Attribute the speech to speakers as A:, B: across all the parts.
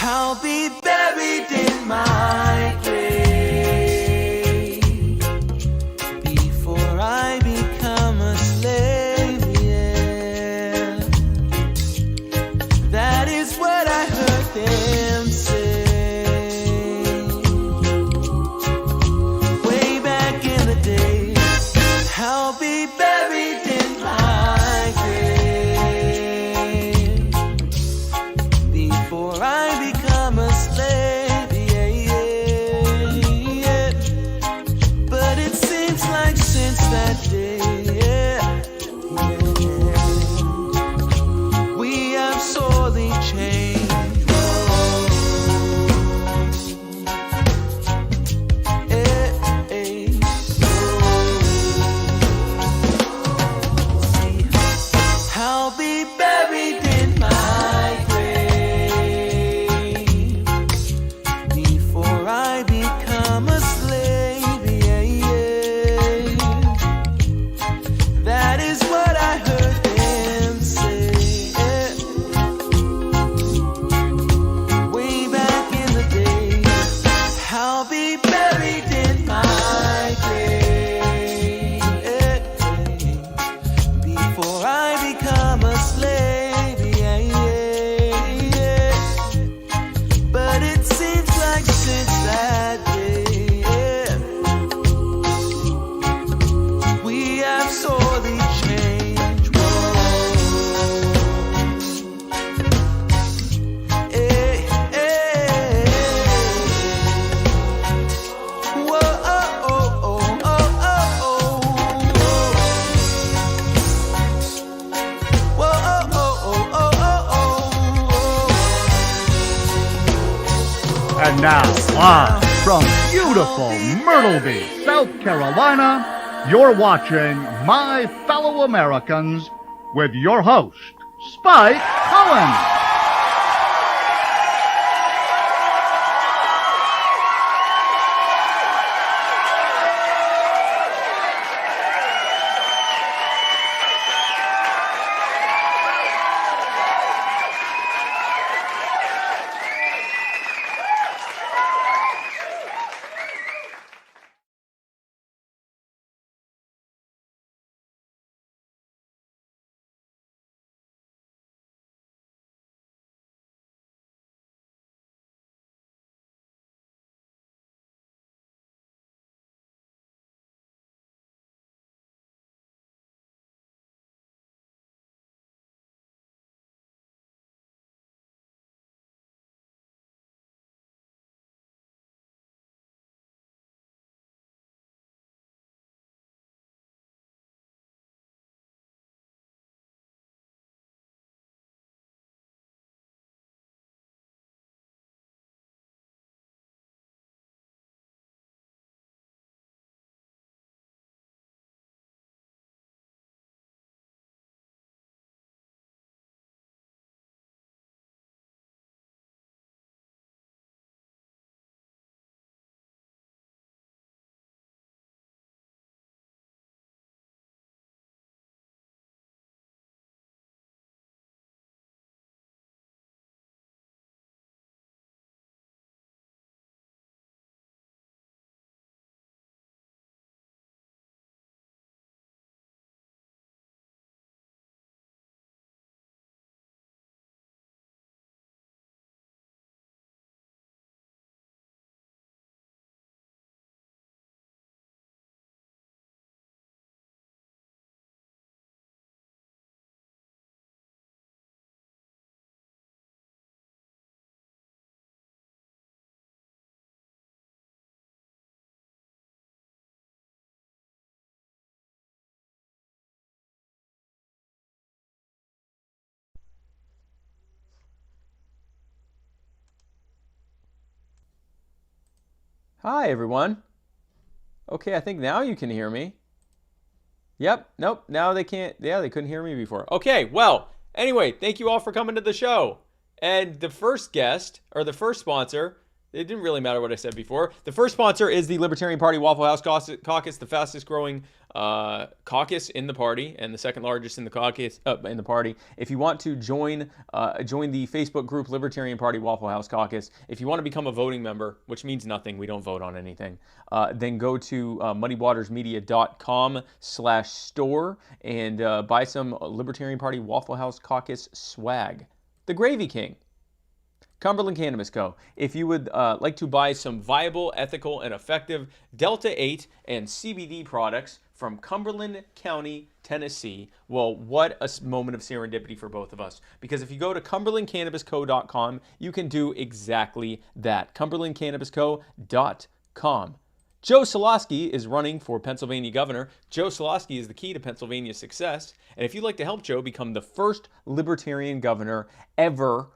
A: I'll be buried in my grave before I become a slave, yeah. That is what I heard them say way back in the day. I'll be buried in my grave before I become a slave, yeah, yeah, yeah. But it seems like since that day, yeah, yeah, we have sorely changed. I'll be buried in my grave before I become a slave, yeah, yeah. That is what I heard them say, yeah. Way back in the day. I'll be buried in my grave, yeah, before I become a slave, yeah, yeah, yeah. But it seems like since that day, yeah, we have sorely changed. Whoa. Hey, hey. Whoa, oh, oh, oh, oh, oh, whoa, oh, oh, oh, oh, oh.
B: And now, live from beautiful Myrtle Beach, South Carolina, you're watching My Fellow Americans with your host, Spike Cohen.
C: Hi, everyone. Okay, I think now you can hear me. Yep, nope, now they can't. Yeah, they couldn't hear me before. Okay, well, anyway, thank you all for coming to the show. And the first guest, or the first sponsor, It didn't really matter what I said before. The first sponsor is the Libertarian Party Waffle House Caucus, the fastest growing caucus in the party, and the second largest in the caucus in the party. If you want to join the Facebook group Libertarian Party Waffle House Caucus, if you want to become a voting member, which means nothing, we don't vote on anything, then go to muddywatersmedia.com/store and buy some Libertarian Party Waffle House Caucus swag. The Gravy King. Cumberland Cannabis Co. If you would like to buy some viable, ethical, and effective Delta 8 and CBD products from Cumberland County, Tennessee, well, what a moment of serendipity for both of us. Because if you go to cumberlandcannabisco.com, you can do exactly that. cumberlandcannabisco.com. Joe Solosky is running for Pennsylvania governor. Joe Solosky is the key to Pennsylvania's success. And if you'd like to help Joe become the first libertarian governor ever,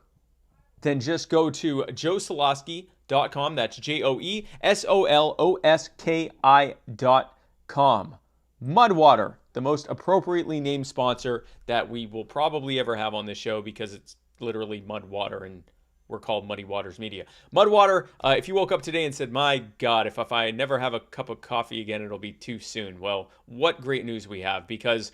C: then just go to joesolosky.com. That's JoeSoloski.com. Mudwater, the most appropriately named sponsor that we will probably ever have on this show because it's literally Mudwater and we're called Muddy Waters Media. Mudwater, if you woke up today and said, my God, if I never have a cup of coffee again, it'll be too soon. Well, what great news we have, because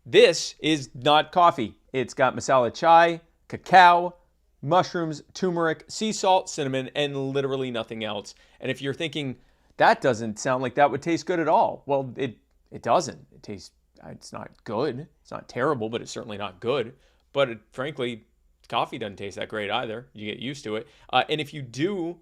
C: this is not coffee. It's got masala chai, cacao, mushrooms, turmeric, sea salt, cinnamon, and literally nothing else. And if you're thinking, that doesn't sound like that would taste good at all. Well, it doesn't. It's not good. It's not terrible, but it's certainly not good. But frankly, coffee doesn't taste that great either. You get used to it. And if you do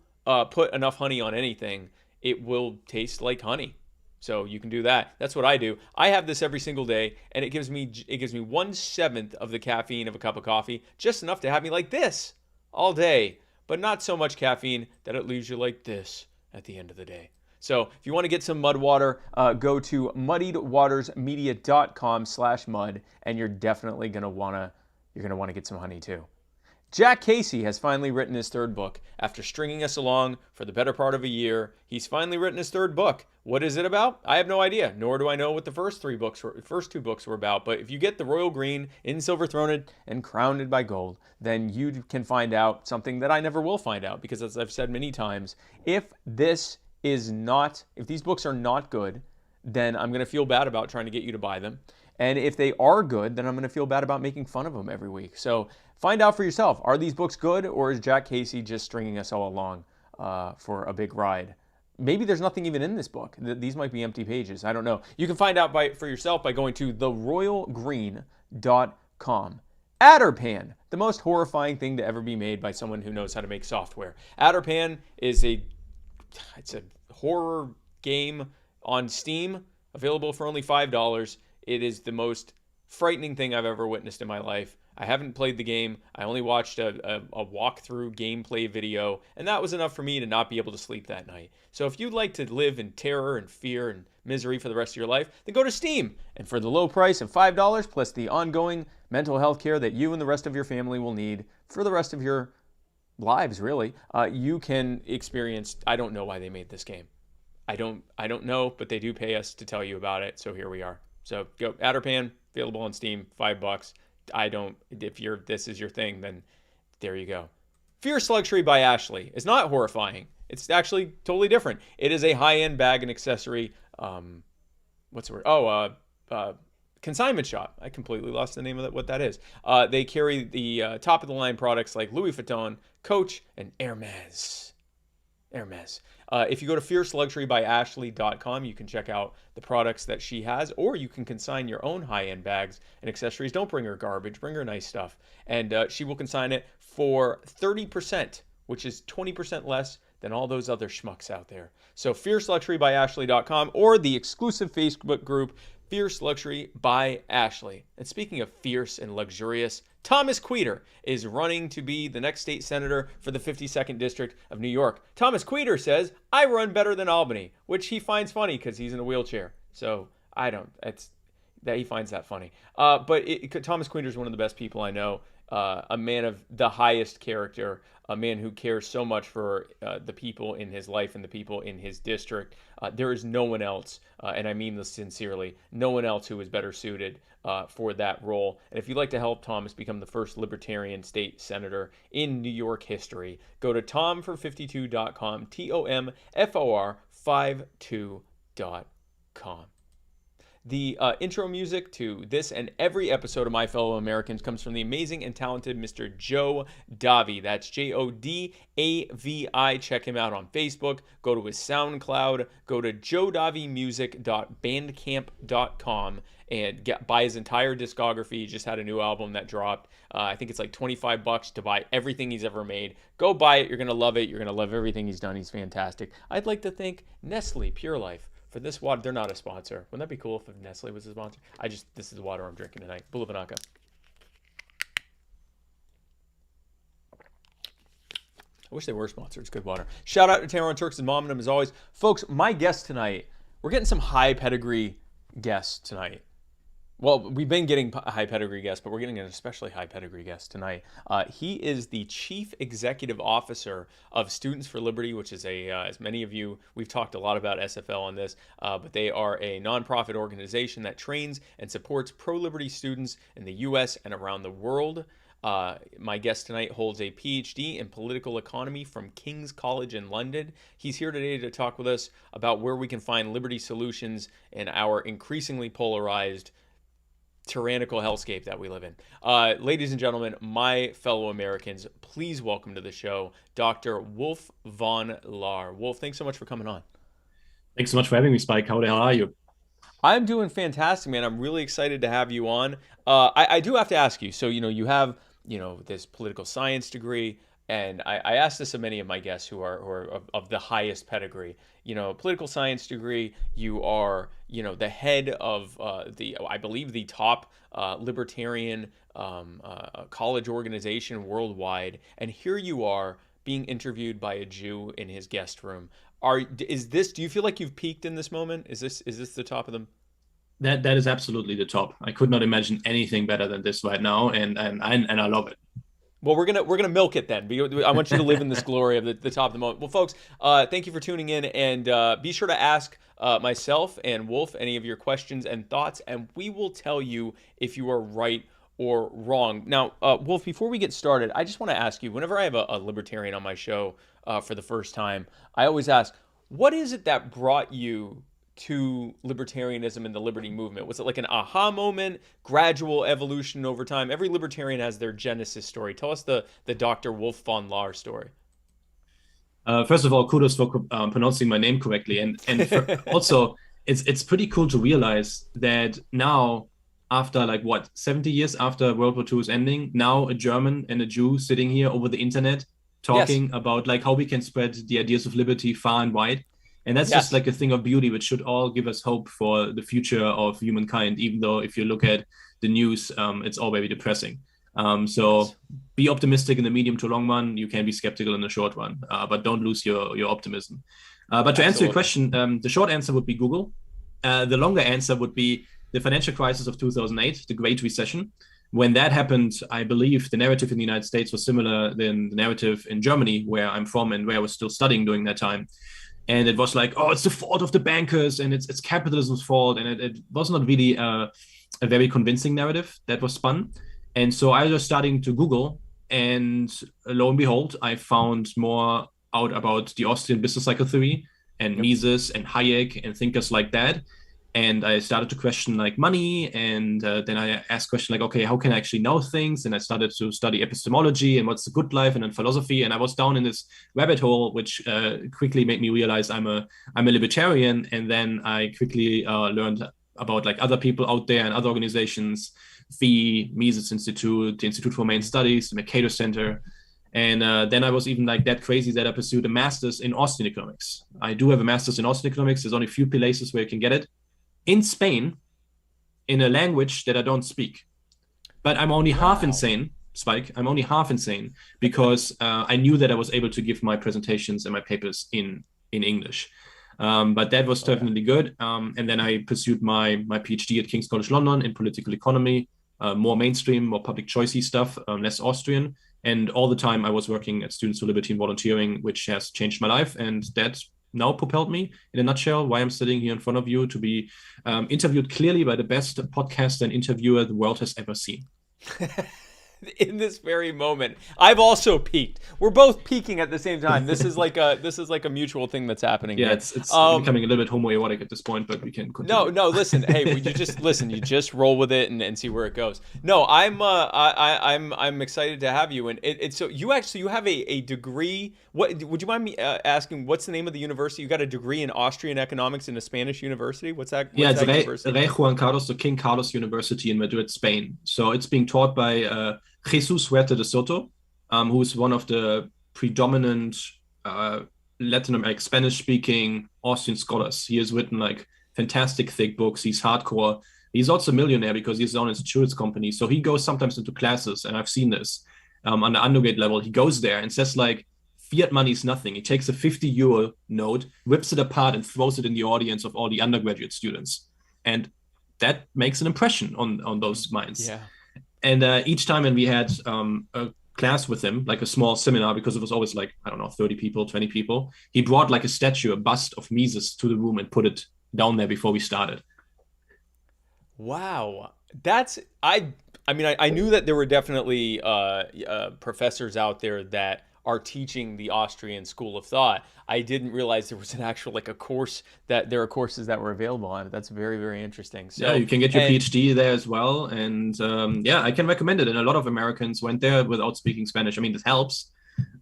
C: put enough honey on anything, it will taste like honey. So you can do that. That's what I do. I have this every single day, and it gives me 1/7 of the caffeine of a cup of coffee, just enough to have me like this all day, but not so much caffeine that it leaves you like this at the end of the day. So if you want to get some mud water, go to muddiedwatersmedia.com/mud, and you're definitely gonna wanna get some honey too. Jack Casey has finally written his third book. After stringing us along for the better part of a year, he's finally written his third book. What is it about? I have no idea, nor do I know what the first two books were about. But if you get the royal green, in silver throned and crowned by gold, then you can find out something that I never will find out. Because as I've said many times, if these books are not good, then I'm going to feel bad about trying to get you to buy them. And if they are good, then I'm going to feel bad about making fun of them every week. So find out for yourself. Are these books good, or is Jack Casey just stringing us all along for a big ride? Maybe there's nothing even in this book. These might be empty pages. I don't know. You can find out for yourself by going to theroyalgreen.com. Adderpan, the most horrifying thing to ever be made by someone who knows how to make software. Adderpan is it's a horror game on Steam, available for only $5. It is the most frightening thing I've ever witnessed in my life. I haven't played the game. I only watched a walkthrough gameplay video, and that was enough for me to not be able to sleep that night. So if you'd like to live in terror and fear and misery for the rest of your life, then go to Steam. And for the low price of $5, plus the ongoing mental health care that you and the rest of your family will need for the rest of your lives, really, you can experience. I don't know why they made this game. I don't know, but they do pay us to tell you about it, so here we are. So go Adderpan, available on Steam, $5. If this is your thing, then there you go. Fierce Luxury by Ashley is not horrifying. It's actually totally different. It is a high-end bag and accessory, what's the word? Consignment shop. I completely lost the name of what that is. They carry the top-of-the-line products like Louis Vuitton, Coach, and Hermes. If you go to fierceluxurybyashley.com, you can check out the products that she has, or you can consign your own high-end bags and accessories. Don't bring her garbage, bring her nice stuff. And she will consign it for 30%, which is 20% less than all those other schmucks out there. So fierceluxurybyashley.com, or the exclusive Facebook group, Fierce Luxury by Ashley. And speaking of fierce and luxurious, Thomas Queter is running to be the next state senator for the 52nd District of New York. Thomas Queter says, I run better than Albany, which he finds funny because he's in a wheelchair. So he finds that funny. But Thomas Queter is one of the best people I know. a man of the highest character, a man who cares so much for the people in his life and the people in his district. There is no one else, and I mean this sincerely, no one else who is better suited for that role. And if you'd like to help Thomas become the first libertarian state senator in New York history, go to tomfor52.com, TOMFOR52.com. The intro music to this and every episode of My Fellow Americans comes from the amazing and talented Mr. Joe Davi. That's Jodavi. Check him out on Facebook. Go to his SoundCloud. Go to jodavimusic.bandcamp.com and buy his entire discography. He just had a new album that dropped. I think it's like $25 to buy everything he's ever made. Go buy it. You're going to love it. You're going to love everything he's done. He's fantastic. I'd like to thank Nestle Pure Life for this water. They're not a sponsor. Wouldn't that be cool if Nestle was a sponsor? This is the water I'm drinking tonight. Bulavanaka. I wish they were sponsors. It's good water. Shout out to Taylor and Turks and Mom and them as always. Folks, my guest tonight, we're getting some high pedigree guests tonight. Well, we've been getting high pedigree guests, but we're getting an especially high pedigree guest tonight. He is the Chief Executive Officer of Students for Liberty, which is as many of you, we've talked a lot about SFL on this, but they are a nonprofit organization that trains and supports pro-liberty students in the U.S. and around the world. My guest tonight holds a PhD in political economy from King's College in London. He's here today to talk with us about where we can find liberty solutions in our increasingly polarized tyrannical hellscape that we live in. Ladies and gentlemen, my fellow Americans, please welcome to the show, Dr. Wolf von Laer. Wolf, thanks so much for coming on.
D: Thanks so much for having me, Spike. How the hell are you?
C: I'm doing fantastic, man. I'm really excited to have you on. I do have to ask you, so, you have, this political science degree, and I asked this of many of my guests who are of the highest pedigree. Political science degree, you are, the head of I believe the top libertarian college organization worldwide. And here you are being interviewed by a Jew in his guest room. Do you feel like you've peaked in this moment? Is this the top of them?
D: That is absolutely the top. I could not imagine anything better than this right now, and I love it.
C: Well, we're gonna milk it then. I want you to live in this glory of the top of the moment. Well, folks, thank you for tuning in, and be sure to ask myself and Wolf any of your questions and thoughts, and we will tell you if you are right or wrong. Now, Wolf, before we get started, I just want to ask you, whenever I have a libertarian on my show for the first time, I always ask, what is it that brought you to libertarianism and the liberty movement? Was it like an aha moment, gradual evolution over time? Every libertarian has their genesis story. Tell us the Dr. Wolf von Laer story.
D: First of all, kudos for pronouncing my name correctly, and also it's pretty cool to realize that now, after 70 years after World War II is ending, now a German and a Jew sitting here over the internet talking about how we can spread the ideas of liberty far and wide. And that's just a thing of beauty, which should all give us hope for the future of humankind, even though if you look at the news, it's all very depressing. So be optimistic in the medium to long run. You can be skeptical in the short run, but don't lose your optimism. But to answer your question, the short answer would be Google. The longer answer would be the financial crisis of 2008, the Great Recession. When that happened, I believe the narrative in the United States was similar than the narrative in Germany, where I'm from and where I was still studying during that time. And it was it's the fault of the bankers and it's capitalism's fault. And it was not really a very convincing narrative that was spun. And so I was starting to Google, and lo and behold, I found more out about the Austrian business cycle theory and Mises and Hayek and thinkers like that. And I started to question money, and then I asked questions okay, how can I actually know things? And I started to study epistemology and what's the good life, and then philosophy. And I was down in this rabbit hole, which quickly made me realize I'm a libertarian. And then I quickly learned about other people out there and other organizations, FEE, Mises Institute, the Institute for Humane Studies, the Mercator Center. And then I was even that crazy that I pursued a master's in Austrian economics. I do have a master's in Austrian economics. There's only a few places where you can get it. In Spain, in a language that I don't speak. But I'm only half insane, Spike. I'm only half insane because I knew that I was able to give my presentations and my papers in English. But that was definitely good. And then I pursued my PhD at King's College London in political economy. more mainstream, more public choicey stuff, less Austrian. And all the time I was working at Students for Liberty and volunteering, which has changed my life. And that now propelled me, in a nutshell, why I'm sitting here in front of you to be interviewed clearly by the best podcaster and interviewer the world has ever seen.
C: In this very moment, I've also peaked. We're both peaking at the same time. This is like a mutual thing that's happening.
D: Yeah,
C: here.
D: it's becoming a little bit homoerotic at this point, but we can continue.
C: No. Listen, hey, you just listen. You just roll with it and see where it goes. No, I'm excited to have you. And it's so you have a degree. What would you mind me asking? What's the name of the university? You got a degree in Austrian economics in a Spanish university. What's that?
D: It's Rey Juan Carlos, so King Carlos University in Madrid, Spain. So it's being taught by Jesus Huerta de Soto, who is one of the predominant Latin American Spanish-speaking Austrian scholars. He has written like fantastic thick books. He's hardcore. He's also a millionaire because he has his own insurance company. So he goes sometimes into classes, and I've seen this on the undergrad level. He goes there and says like, fiat money is nothing. He takes a 50 euro note, rips it apart, and throws it in the audience of all the undergraduate students. And that makes an impression on those minds.
C: Yeah.
D: And each time when we had a class with him, like a small seminar, because it was always like, I don't know, 30 people, 20 people, he brought like a statue, a bust of Mises to the room and put it down there before we started.
C: Wow. I knew that there were definitely professors out there that are teaching the Austrian school of thought. I didn't realize there was an actual like a course that there are courses that were available on it. That's very, very interesting. So
D: yeah, you can get your PhD there as well. And I can recommend it. And a lot of Americans went there without speaking Spanish. I mean, this helps,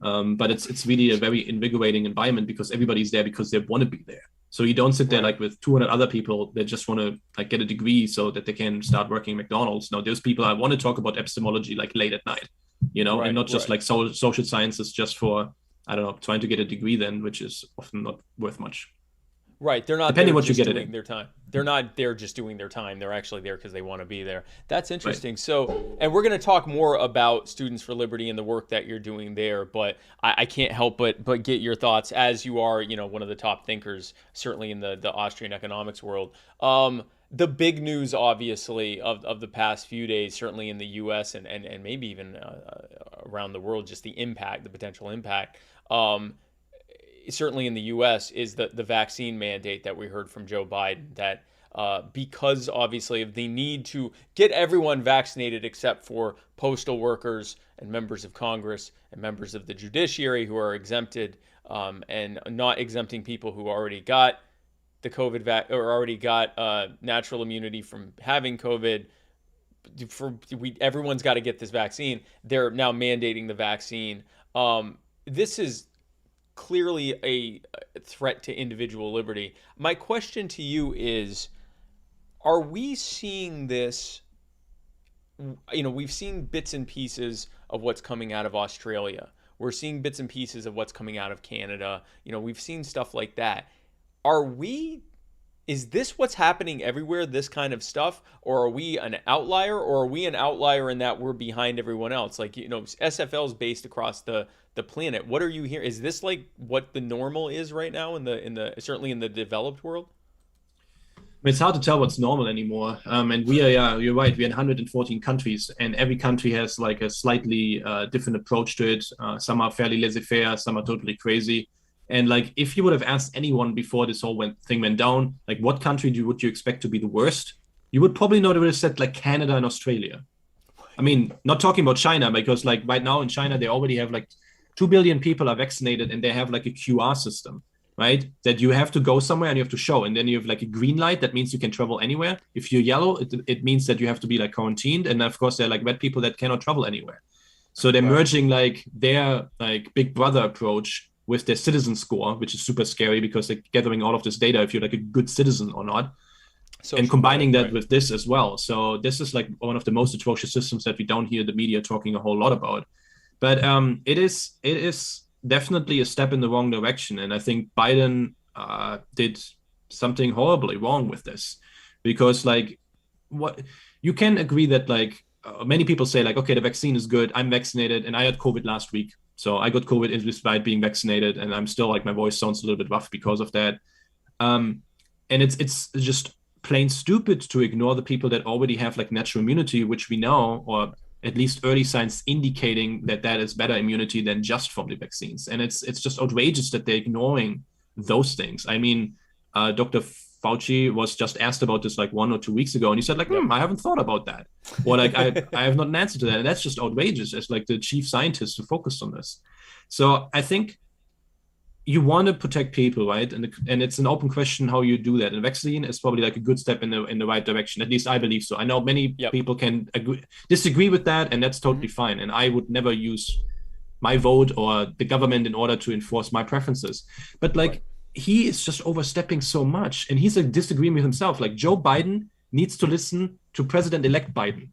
D: but it's really a very invigorating environment because everybody's there because they want to be there. So you don't sit there like with 200 other people that just want to like get a degree so that they can start working at McDonald's. No, those people, I want to talk about epistemology like late at night, and not just like social sciences just for, I don't know, trying to get a degree then, which is often not worth much.
C: Right. They're not
D: depending what you get
C: doing their time. They're not there just doing their time. They're actually there because they want to be there. That's interesting. Right. So, and we're going to talk more about Students for Liberty and the work that you're doing there, but I can't help but get your thoughts as you are, one of the top thinkers, certainly in the Austrian economics world. The big news, obviously, of the past few days, certainly in the U.S. and maybe even around the world, just the potential impact, certainly in the U.S., is the vaccine mandate that we heard from Joe Biden, that because obviously of the need to get everyone vaccinated except for postal workers and members of Congress and members of the judiciary who are exempted, and not exempting people who already got the COVID or already got natural immunity from having COVID. Everyone's got to get this vaccine. They're now mandating the vaccine. This is clearly a threat to individual liberty. My question to you is, are we seeing this? We've seen bits and pieces of what's coming out of Australia. We're seeing bits and pieces of what's coming out of Canada. We've seen stuff like that. Is this what's happening everywhere, this kind of stuff? Or are we an outlier? Or are we an outlier in that we're behind everyone else? Like, SFL is based across the planet. What are you hearing? Is this like what the normal is right now certainly in the developed world?
D: It's hard to tell what's normal anymore. And you're right, we're in 114 countries, and every country has like a slightly different approach to it. Some are fairly laissez-faire, some are totally crazy. And like, if you would have asked anyone before this whole thing went down, like what country would you expect to be the worst? You would probably know they would have said like Canada and Australia. I mean, not talking about China, because like right now in China, they already have like 2 billion people are vaccinated, and they have like a QR system, right? That you have to go somewhere and you have to show. And then you have like a green light. That means you can travel anywhere. If you're yellow, it means that you have to be like quarantined. And of course, there are like red people that cannot travel anywhere. So they're merging like their like Big Brother approach with their citizen score, which is super scary because they're gathering all of this data if you're like a good citizen or not, and combining that with this as well. So this is like one of the most atrocious systems that we don't hear the media talking a whole lot about. But it is definitely a step in the wrong direction. And I think Biden did something horribly wrong with this, because like what you can agree that like many people say like, okay, the vaccine is good. I'm vaccinated and I had COVID last week. So I got COVID despite being vaccinated, and I'm still like, my voice sounds a little bit rough because of that. And it's just plain stupid to ignore the people that already have like natural immunity, which we know, or at least early signs indicating that that is better immunity than just from the vaccines. And it's just outrageous that they're ignoring those things. I mean, Dr. Fauci was just asked about this like 1 or 2 weeks ago, and he said like, I haven't thought about that, or like I have not an answer to that, and that's just outrageous as like the chief scientist to focus on this. So I think you want to protect people, right? And it's an open question how you do that. And vaccine is probably like a good step in the right direction. At least I believe so. I know many people can disagree with that, and that's totally fine. And I would never use my vote or the government in order to enforce my preferences. But like he is just overstepping so much, and he's like disagreeing with himself. Like Joe Biden needs to listen to President-elect Biden,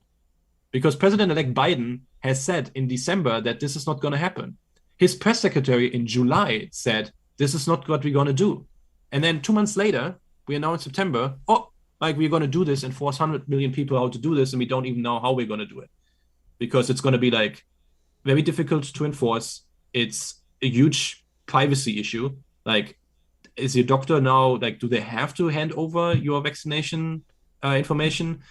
D: because President-elect Biden has said in December that this is not going to happen. His press secretary in July said, this is not what we're going to do. And then 2 months later, we are now in September, we're going to do this and force 100 million people out to do this, and we don't even know how we're going to do it. Because it's going to be like very difficult to enforce. It's a huge privacy issue. Like, is your doctor now, like, do they have to hand over your vaccination information?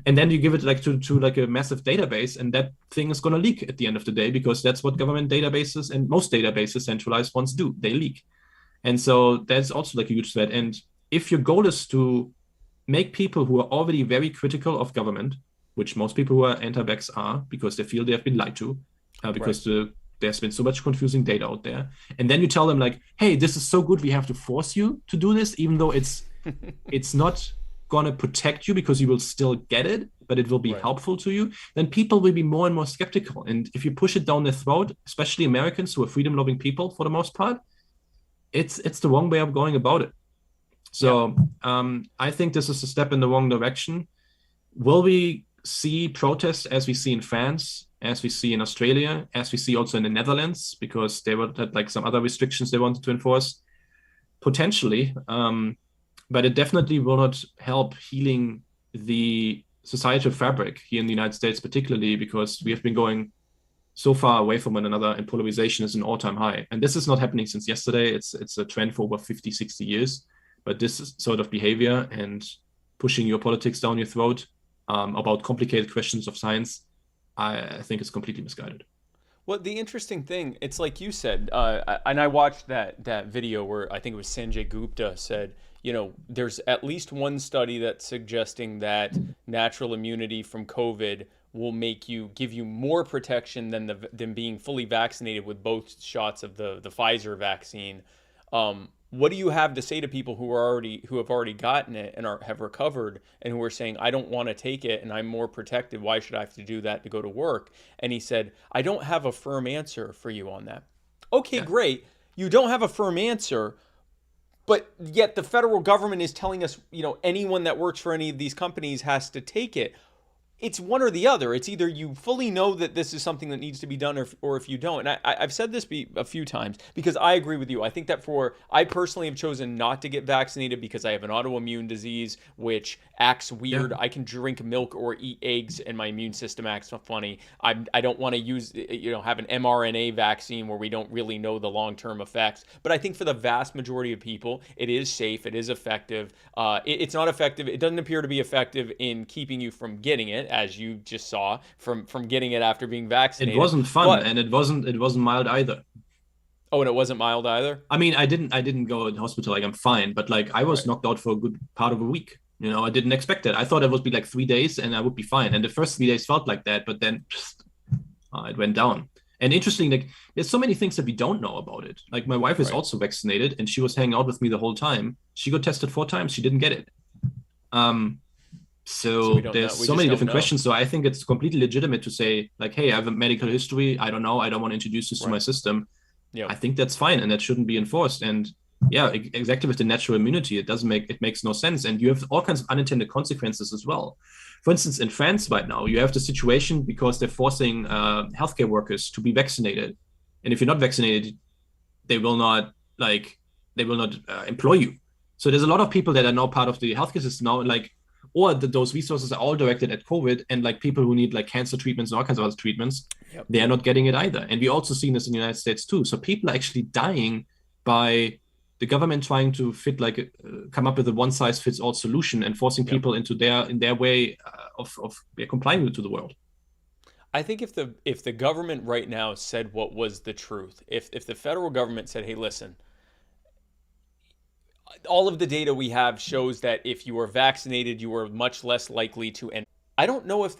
D: And then you give it like to like a massive database, and that thing is going to leak at the end of the day, because that's what government databases and most databases, centralized ones, do. They leak. And so that's also like a huge threat. And if your goal is to make people who are already very critical of government, which most people who are anti-vax are, because they feel they have been lied to, because there's been so much confusing data out there, and then you tell them like, hey, this is so good, we have to force you to do this, even though it's not going to protect you, because you will still get it, but it will be helpful to you, then people will be more and more skeptical. And if you push it down their throat, especially Americans who are freedom-loving people for the most part, it's the wrong way of going about it. So I think this is a step in the wrong direction. Will we see protests as we see in France, as we see in Australia, as we see also in the Netherlands, because they had like some other restrictions they wanted to enforce? Potentially. But it definitely will not help healing the societal fabric here in the United States, particularly because we have been going so far away from one another, and polarization is an all-time high. And this is not happening since yesterday. It's a trend for over 50, 60 years. But this sort of behavior and pushing your politics down your throat about complicated questions of science, I think is completely misguided.
C: Well, the interesting thing, it's like you said, and I watched that video where I think it was Sanjay Gupta said, there's at least one study that's suggesting that natural immunity from COVID will give you more protection than being fully vaccinated with both shots of the Pfizer vaccine. What do you have to say to people who have already gotten it and have recovered, and who are saying, I don't want to take it and I'm more protected, why should I have to do that to go to work? And he said, I don't have a firm answer for you on that. Okay, great. You don't have a firm answer, but yet the federal government is telling us, anyone that works for any of these companies has to take it. It's one or the other. It's either you fully know that this is something that needs to be done, or if you don't. And I've said this a few times, because I agree with you. I think that I personally have chosen not to get vaccinated because I have an autoimmune disease which acts weird. Yeah. I can drink milk or eat eggs and my immune system acts funny. I don't want to have an mRNA vaccine where we don't really know the long-term effects. But I think for the vast majority of people, it is safe. It is effective. It's not effective. It doesn't appear to be effective in keeping you from getting it, as you just saw from getting it after being vaccinated.
D: It wasn't fun, and it wasn't mild either.
C: Oh, and it wasn't mild either?
D: I mean, I didn't go in hospital, like I'm fine, but like I was knocked out for a good part of a week. I didn't expect it. I thought it would be like 3 days and I would be fine. And the first 3 days felt like that, but then it went down. And interesting, like there's so many things that we don't know about it. Like my wife is also vaccinated, and she was hanging out with me the whole time. She got tested 4 times. She didn't get it. So there's so many different questions. So I think it's completely legitimate to say like, hey, I have a medical history. I don't know. I don't want to introduce this to my system. Yeah. I think that's fine, and that shouldn't be enforced. And yeah, exactly with the natural immunity, it makes no sense. And you have all kinds of unintended consequences as well. For instance, in France right now, you have the situation because they're forcing healthcare workers to be vaccinated. And if you're not vaccinated, they will not employ you. So there's a lot of people that are now part of the healthcare system now, or those resources are all directed at COVID, and like people who need like cancer treatments and all kinds of other treatments, they are not getting it either. And we also seen this in the United States too. So people are actually dying by the government trying to fit come up with a one-size-fits-all solution and forcing people into their way of complying to the world.
C: I think if the government right now said what was the truth, if the federal government said, hey, listen, all of the data we have shows that if you are vaccinated, you are much less likely to end. I don't know if